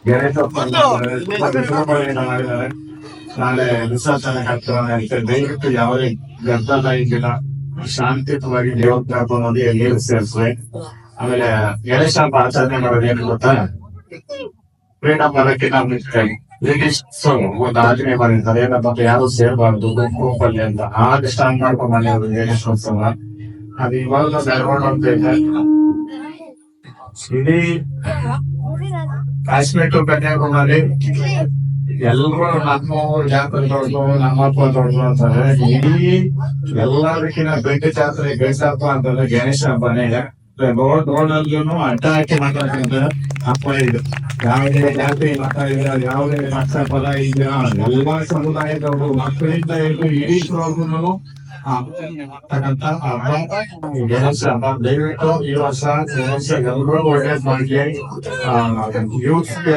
ಗಣೇಶ ವಿಜೃಂಭಣೆಯಿಂದ ಮಾಡಿದ್ದಾರೆ. ನಾಳೆ ವಿಸರ್ಜನೆ ಕಾರ್ಯಕ್ರಮ ನಡೀತದೆ. ದಯವಿಟ್ಟು ಯಾವುದೇ ಗದ್ದಲ ಇಂದಿನ ಶಾಂತಿಯುತವಾಗಿ ದೇವ್ರ ಕರ್ಕೊಂಡು ಹೋಗಿ ನೀರು ಸೇರಿಸುವೆ. ಆಮೇಲೆ ಗಣೇಶ ಹಬ್ಬ ಆಚರಣೆ ಮಾಡೋದು ಏನು ಗೊತ್ತಾ, ಫ್ರೀಡಮ್ ಬರೋಕ್ಕಿಂತ ಮುಂಚೆ ಬ್ರಿಟಿಷ್ ಒಂದು ಆಜ್ಞೆ ಮಾಡಿರ್ತಾರೆ, ಏನಪ್ಪ ಯಾರು ಸೇರ್ಬಾರ್ದು ಗುಂಪಲ್ಲಿ ಅಂತ. ಆಗ ಸ್ಟಾರ್ಟ್ ಮಾಡ್ಕೊಂಡ್ ಬಂದಿರೋದು ಗಣೇಶೋತ್ಸವ. ಅದು ಇವಾಗ ಬೆಳಗೊಂಡು ಹೋಗ್ತಾ ಇದೆ. ಇಡೀ ಕಾಶ್ಮೀರ ಟು ಕನ್ಯಾಕುಮಾರಿ ಎಲ್ಲರೂ ನಮ್ಮ ಜಾತ್ರೆ ದೊಡ್ಡದು, ನಮ್ಮಪ್ಪ ದೊಡ್ಡದು ಅಂತಾರೆ. ಇಡೀ ಎಲ್ಲದಕ್ಕಿಂತ ದೊಡ್ಡ ಜಾತ್ರೆ ಗಣೇಶ ಹಬ್ಬ ಅಂತಂದ್ರೆ ಗಣೇಶ ಹಬ್ಬನೇ. ರೋಡಲ್ಲೂ ಅಡ್ಡ ಹಾಕಿ ಮಾತಾಡ್ತಾರೆ ಹಬ್ಬ ಇದು. ಯಾವುದೇ ಜಾತಿ ಮತ ಇಲ್ಲ, ಯಾವುದೇ ಮತ ಪದ ಇಲ್ಲ, ಎಲ್ಲ ಸಮುದಾಯದವರು ಮಕ್ಕಳಿಂದ ಹಿಡಿದು ಇಡೀ ರೋಗನು ಮಾಡ್ತಕ್ಕಂಥ ಹಬ್ಬ ಗಣೇಶ ಹಬ್ಬ. ದಯವಿಟ್ಟು ಈ ವರ್ಷ ಎಲ್ಲರೂ ಒಳ್ಳೇದ್ ಮಾಡ್ಲಿ. ಯೂತ್